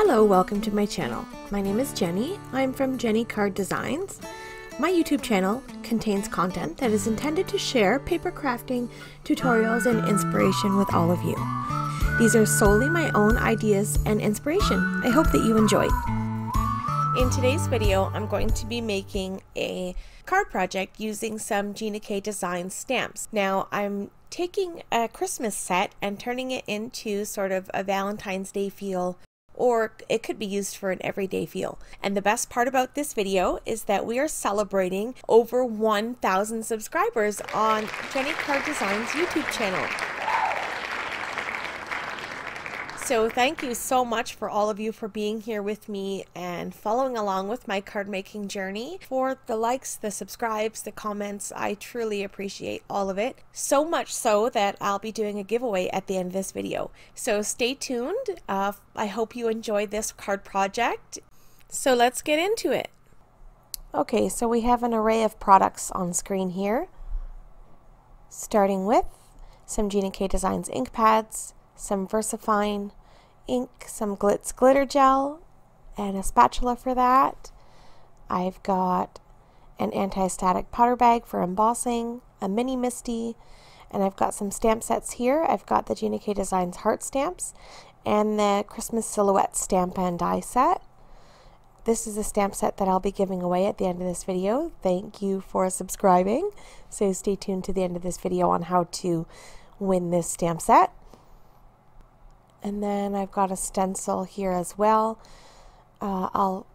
Hello, welcome to my channel. My name is Jenny. I'm from Jenny Card Designs. My YouTube channel contains content that is intended to share paper crafting, tutorials, and inspiration with all of you. These are solely my own ideas and inspiration. I hope that you enjoy. In today's video, I'm going to be making a card project using some Gina K Designs stamps. Now, I'm taking a Christmas set and turning it into sort of a Valentine's Day feel, or it could be used for an everyday feel. And the best part about this video is that we are celebrating over 1,000 subscribers on Jenny Card Designs YouTube channel. So thank you so much for all of you for being here with me and following along with my card making journey. For the likes, the subscribes, the comments, I truly appreciate all of it. So much so that I'll be doing a giveaway at the end of this video. So stay tuned. I hope you enjoy this card project. So let's get into it. Okay, so we have an array of products on screen here. Starting with some Gina K Designs ink pads, some VersaFine ink, some Glitz glitter gel, and a spatula for that. I've got an anti-static powder bag for embossing, a mini MISTI, and I've got some stamp sets here. I've got the Gina K Designs heart stamps and the Christmas silhouette stamp and die set. This is a stamp set that I'll be giving away at the end of this video. Thank you for subscribing. So stay tuned to the end of this video on how to win this stamp set. And then I've got a stencil here as well. I'll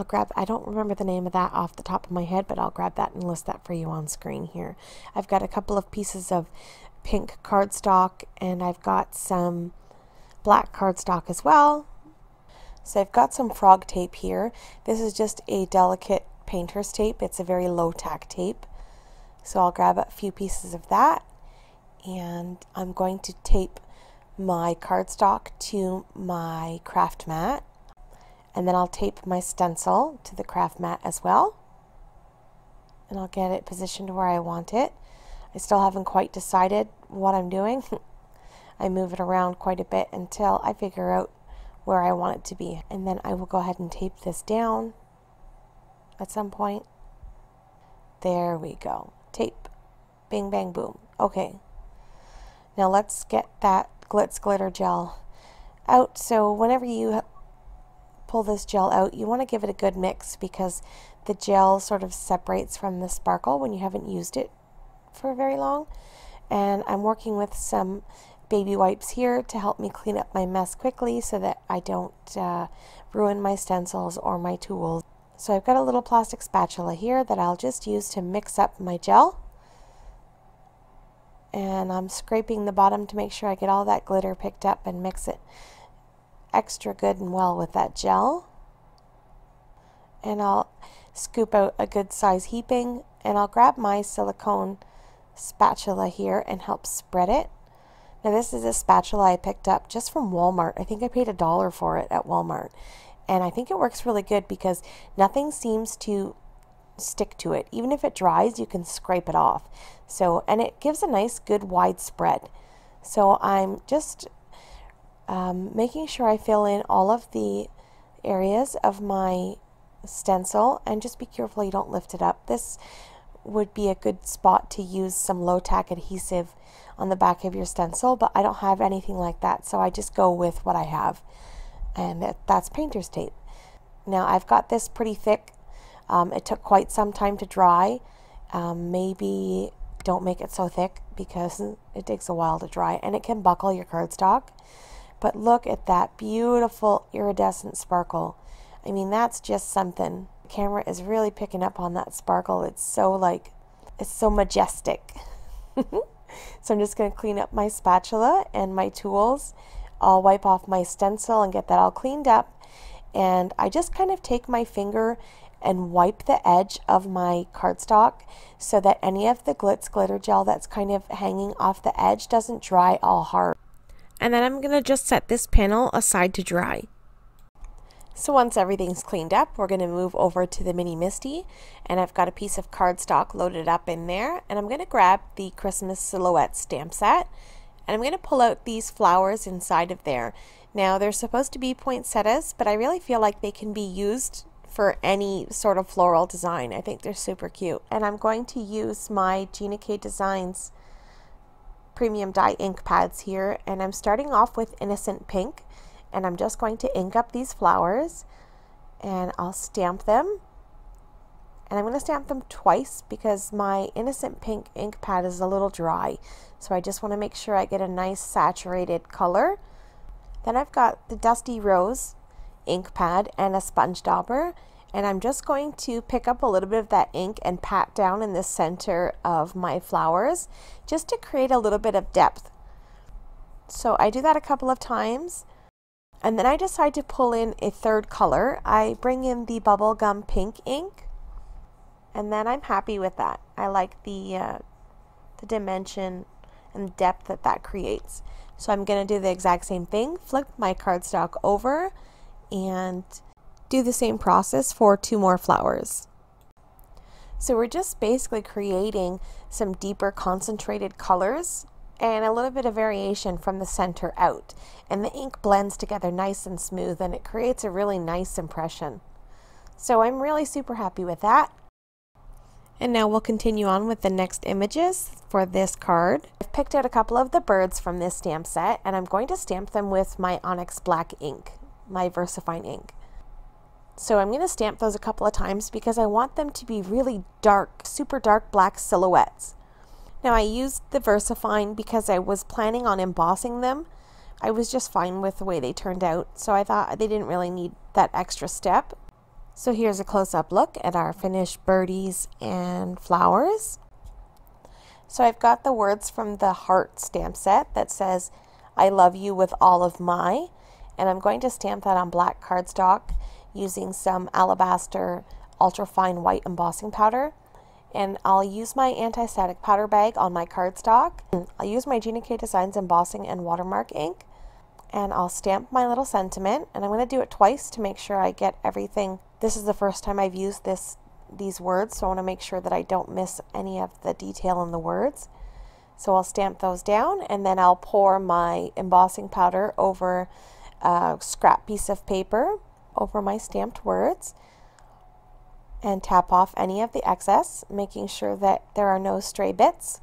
grab, I don't remember the name of that off the top of my head, but I'll grab that and list that for you on screen here. I've got a couple of pieces of pink cardstock, and I've got some black cardstock as well. So I've got some frog tape here. This is just a delicate painter's tape. It's a very low tack tape. So I'll grab a few pieces of that, and I'm going to tape my cardstock to my craft mat, and then I'll tape my stencil to the craft mat as well, and I'll get it positioned where I want it. I still haven't quite decided what I'm doing. I move it around quite a bit until I figure out where I want it to be, and then I will go ahead and tape this down at some point. There we go. Tape. Bing, bang, boom. Okay. Now let's get that Glitz glitter gel out. So whenever you pull this gel out, you want to give it a good mix because the gel sort of separates from the sparkle when you haven't used it for very long. And I'm working with some baby wipes here to help me clean up my mess quickly so that I don't ruin my stencils or my tools. So I've got a little plastic spatula here that I'll just use to mix up my gel. And I'm scraping the bottom to make sure I get all that glitter picked up and mix it extra good and well with that gel. And I'll scoop out a good size heaping, and I'll grab my silicone spatula here and help spread it. Now this is a spatula I picked up just from Walmart. I think I paid $1 for it at Walmart, and I think it works really good because nothing seems to stick to it. Even if it dries, you can scrape it off. So, and it gives a nice good wide spread. So I'm just making sure I fill in all of the areas of my stencil, and just be careful you don't lift it up. This would be a good spot to use some low tack adhesive on the back of your stencil, but I don't have anything like that, so I just go with what I have, and that's painter's tape. Now I've got this pretty thick. It took quite some time to dry. Maybe don't make it so thick because it takes a while to dry, and it can buckle your cardstock. But look at that beautiful iridescent sparkle. I mean, that's just something. The camera is really picking up on that sparkle. It's so majestic. So I'm just going to clean up my spatula and my tools. I'll wipe off my stencil and get that all cleaned up. And I just kind of take my finger and wipe the edge of my cardstock so that any of the Glitz glitter gel that's kind of hanging off the edge doesn't dry all hard. And then I'm going to just set this panel aside to dry. So once everything's cleaned up, we're going to move over to the mini MISTI, and I've got a piece of cardstock loaded up in there, and I'm going to grab the Christmas silhouette stamp set, and I'm going to pull out these flowers inside of there. Now they're supposed to be poinsettias, but I really feel like they can be used for any sort of floral design. I think they're super cute. And I'm going to use my Gina K Designs premium dye ink pads here, and I'm starting off with Innocent Pink, and I'm just going to ink up these flowers, and I'll stamp them. And I'm going to stamp them twice because my Innocent Pink ink pad is a little dry, so I just want to make sure I get a nice saturated color. Then I've got the Dusty Rose ink pad and a sponge dauber, and I'm just going to pick up a little bit of that ink and pat down in the center of my flowers just to create a little bit of depth. So I do that a couple of times, and then I decide to pull in a third color. I bring in the Bubblegum Pink ink, and then I'm happy with that. I like the dimension and depth that that creates. So I'm going to do the exact same thing, flip my cardstock over and do the same process for 2 more flowers. So we're just basically creating some deeper concentrated colors and a little bit of variation from the center out. And the ink blends together nice and smooth, and it creates a really nice impression. So I'm really super happy with that. And now we'll continue on with the next images for this card. I've picked out a couple of the birds from this stamp set, and I'm going to stamp them with my Onyx Black ink, my VersaFine ink. So I'm going to stamp those a couple of times because I want them to be really dark, super dark black silhouettes. Now I used the VersaFine because I was planning on embossing them. I was just fine with the way they turned out, so I thought they didn't really need that extra step. So here's a close-up look at our finished birdies and flowers. So I've got the words from the Heart stamp set that says, "I love you with all of my," and I'm going to stamp that on black cardstock using some Alabaster ultra-fine white embossing powder. And I'll use my anti-static powder bag on my cardstock. I'll use my Gina K Designs embossing and watermark ink, and I'll stamp my little sentiment, and I'm going to do it twice to make sure I get everything. This is the first time I've used these words, so I want to make sure that I don't miss any of the detail in the words. So I'll stamp those down, and then I'll pour my embossing powder over a scrap piece of paper over my stamped words and tap off any of the excess, making sure that there are no stray bits.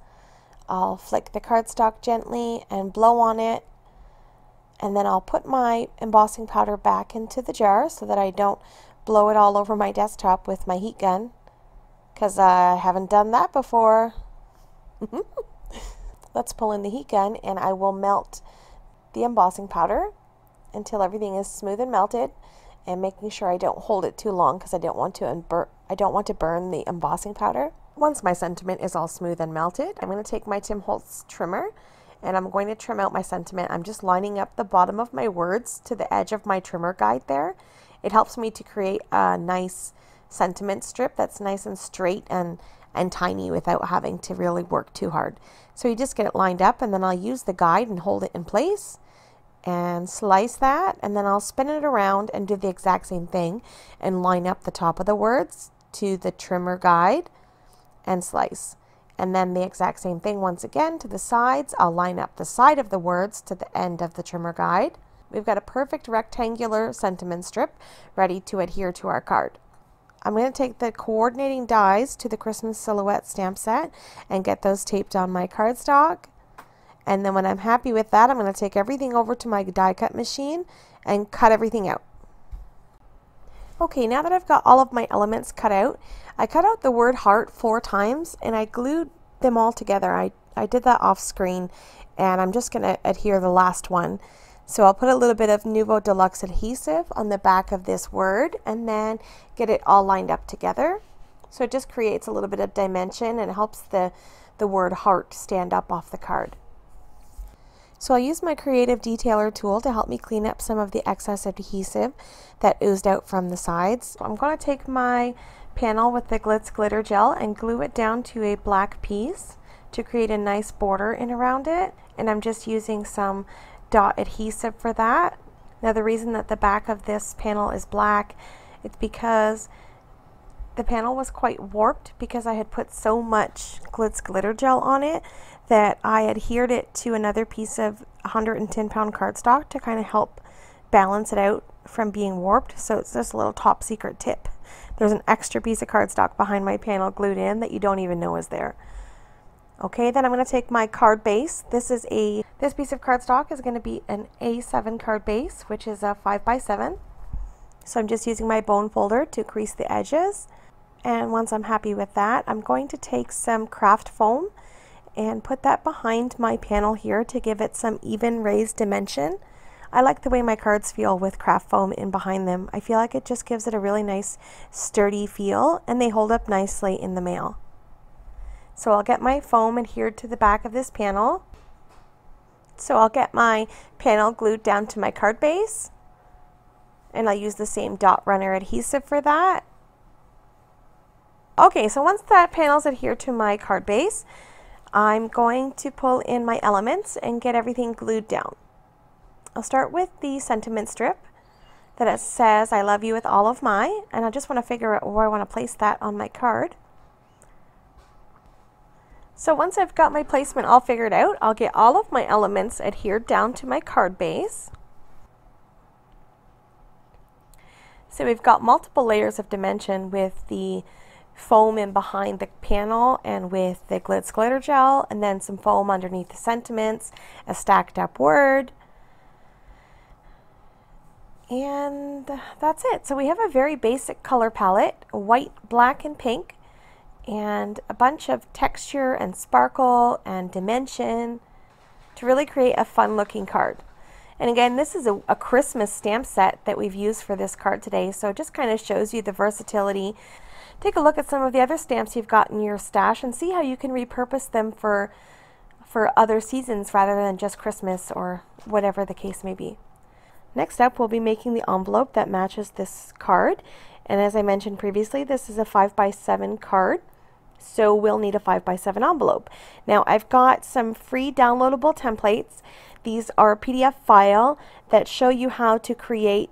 I'll flick the cardstock gently and blow on it, and then I'll put my embossing powder back into the jar so that I don't blow it all over my desktop with my heat gun, because I haven't done that before. Let's pull in the heat gun, and I will melt the embossing powder until everything is smooth and melted, and making sure I don't hold it too long because I don't want to burn the embossing powder. Once my sentiment is all smooth and melted, I'm going to take my Tim Holtz trimmer, and I'm going to trim out my sentiment. I'm just lining up the bottom of my words to the edge of my trimmer guide there. It helps me to create a nice sentiment strip that's nice and straight and tiny without having to really work too hard. So you just get it lined up, and then I'll use the guide and hold it in place and slice that, and then I'll spin it around and do the exact same thing and line up the top of the words to the trimmer guide and slice. And then the exact same thing once again to the sides. I'll line up the side of the words to the end of the trimmer guide. We've got a perfect rectangular sentiment strip ready to adhere to our card. I'm going to take the coordinating dies to the Christmas Silhouette stamp set and get those taped on my cardstock. And then when I'm happy with that, I'm going to take everything over to my die cut machine and cut everything out. Okay, now that I've got all of my elements cut out, I cut out the word heart 4 times and I glued them all together. I did that off screen, and I'm just going to adhere the last one. So I'll put a little bit of Nuvo Deluxe adhesive on the back of this word and then get it all lined up together. So it just creates a little bit of dimension and helps the word heart stand up off the card. So I'll use my Creative Detailer tool to help me clean up some of the excess adhesive that oozed out from the sides. So I'm going to take my panel with the Glitz Glitter Gel and glue it down to a black piece to create a nice border in around it. And I'm just using some dot adhesive for that. Now the reason that the back of this panel is black, it's because the panel was quite warped because I had put so much Glitz Glitter Gel on it that I adhered it to another piece of 110-pound cardstock to kind of help balance it out from being warped. So it's just a little top secret tip. There's an extra piece of cardstock behind my panel glued in that you don't even know is there. Okay, then I'm going to take my card base. This piece of cardstock is going to be an A7 card base, which is a 5x7. So I'm just using my bone folder to crease the edges. And once I'm happy with that, I'm going to take some craft foam and put that behind my panel here to give it some even raised dimension. I like the way my cards feel with craft foam in behind them. I feel like it just gives it a really nice sturdy feel, and they hold up nicely in the mail. So I'll get my foam adhered to the back of this panel. So I'll get my panel glued down to my card base, and I'll use the same dot runner adhesive for that. Okay, so once that panel's adhered to my card base, I'm going to pull in my elements and get everything glued down. I'll start with the sentiment strip that it says, "I love you with all of my," and I just want to figure out where I want to place that on my card. So once I've got my placement all figured out, I'll get all of my elements adhered down to my card base. So we've got multiple layers of dimension with the foam in behind the panel and with the Glitz glitter gel, and then some foam underneath the sentiments, a stacked up word. And that's it. So we have a very basic color palette, white, black, and pink, and a bunch of texture and sparkle and dimension to really create a fun looking card. And again, this is a Christmas stamp set that we've used for this card today, so it just kind of shows you the versatility. Take a look at some of the other stamps you've got in your stash and see how you can repurpose them for other seasons rather than just Christmas or whatever the case may be. Next up, we'll be making the envelope that matches this card. And as I mentioned previously, this is a 5x7 card, so we'll need a 5x7 envelope. Now, I've got some free downloadable templates. These are a PDF file that show you how to create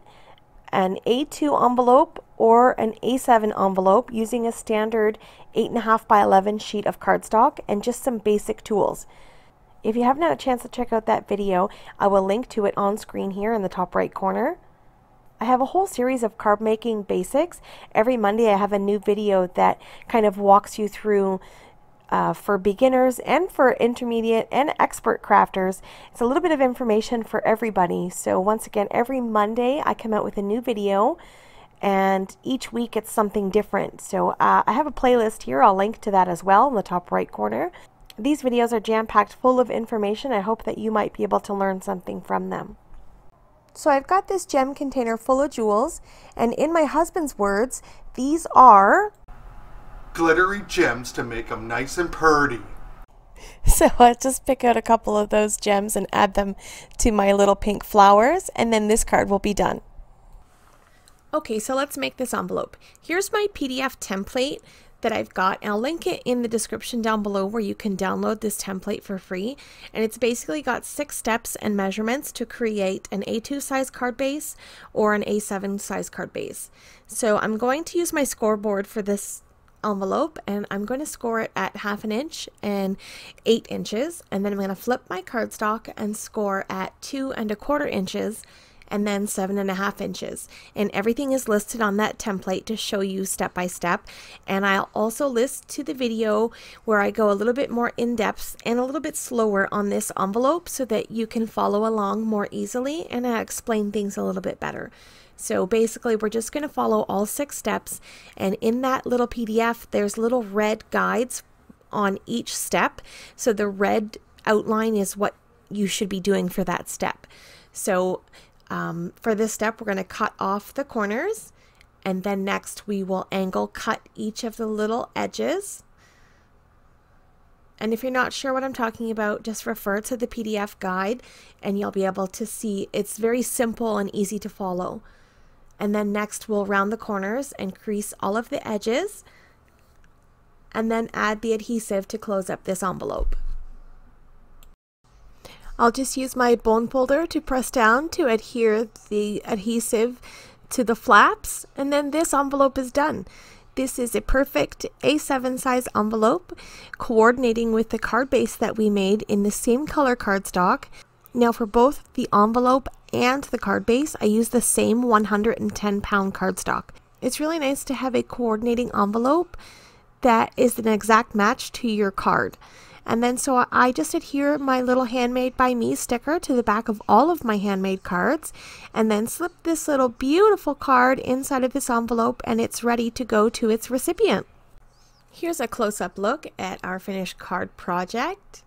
an A2 envelope or an A7 envelope using a standard 8.5x11 sheet of cardstock and just some basic tools. If you haven't had a chance to check out that video, I will link to it on screen here in the top right corner. I have a whole series of card making basics. Every Monday I have a new video that kind of walks you through for beginners and for intermediate and expert crafters. It's a little bit of information for everybody. So once again, every Monday I come out with a new video, and each week it's something different. So I have a playlist here. I'll link to that as well in the top right corner. These videos are jam-packed full of information. I hope that you might be able to learn something from them. So I've got this gem container full of jewels, and in my husband's words, these are glittery gems to make them nice and purty. So I just pick out a couple of those gems and add them to my little pink flowers, and then this card will be done. Okay, so let's make this envelope. Here's my PDF template that I've got, and I'll link it in the description down below where you can download this template for free. And it's basically got 6 steps and measurements to create an A2 size card base or an A7 size card base. So I'm going to use my scoreboard for this envelope, and I'm going to score it at 1/2 inch and 8 inches, and then I'm going to flip my cardstock and score at 2 1/4 inches and then 7.5 inches. And everything is listed on that template to show you step by step. And I'll also list to the video where I go a little bit more in depth and a little bit slower on this envelope so that you can follow along more easily, and I explain things a little bit better. So basically we're just going to follow all 6 steps, and in that little PDF there's little red guides on each step. So the red outline is what you should be doing for that step. So for this step, we're going to cut off the corners, and then next we will angle cut each of the little edges. And if you're not sure what I'm talking about, just refer to the PDF guide and you'll be able to see. It's very simple and easy to follow. And then next we'll round the corners and crease all of the edges, and then add the adhesive to close up this envelope. I'll just use my bone folder to press down to adhere the adhesive to the flaps, and then this envelope is done. This is a perfect A7 size envelope, coordinating with the card base that we made in the same color cardstock. Now for both the envelope and the card base, I use the same 110 pound cardstock. It's really nice to have a coordinating envelope that is an exact match to your card. And then so I just adhere my little Handmade by Me sticker to the back of all of my handmade cards, and then slip this little beautiful card inside of this envelope, and it's ready to go to its recipient. Here's a close-up look at our finished card project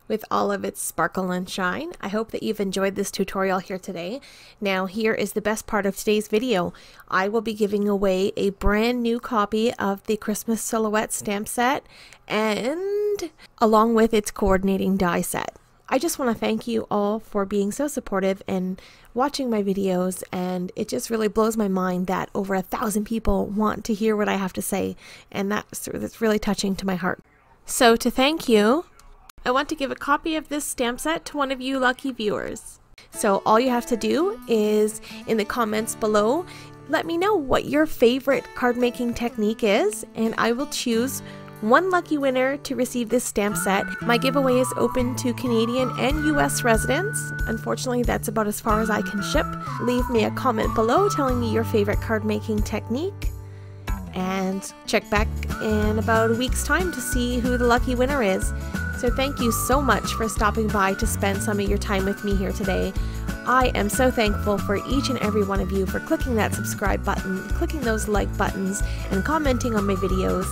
with all of its sparkle and shine. I hope that you've enjoyed this tutorial here today. Now here is the best part of today's video. I will be giving away a brand new copy of the Christmas Silhouette stamp set, and along with its coordinating die set. I just want to thank you all for being so supportive and watching my videos, and it just really blows my mind that over 1,000 people want to hear what I have to say, and that's really touching to my heart. So to thank you, I want to give a copy of this stamp set to one of you lucky viewers. So all you have to do is, in the comments below, let me know what your favorite card making technique is, and I will choose one lucky winner to receive this stamp set. My giveaway is open to Canadian and US residents. Unfortunately, that's about as far as I can ship. Leave me a comment below telling me your favorite card making technique, and check back in about a week's time to see who the lucky winner is. So thank you so much for stopping by to spend some of your time with me here today. I am so thankful for each and every one of you for clicking that subscribe button, clicking those like buttons, and commenting on my videos.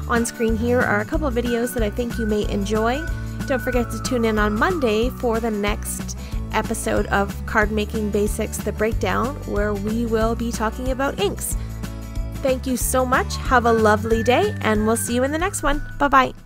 On screen here are a couple of videos that I think you may enjoy. Don't forget to tune in on Monday for the next episode of Card Making Basics, The Breakdown, where we will be talking about inks. Thank you so much. Have a lovely day, and we'll see you in the next one. Bye-bye.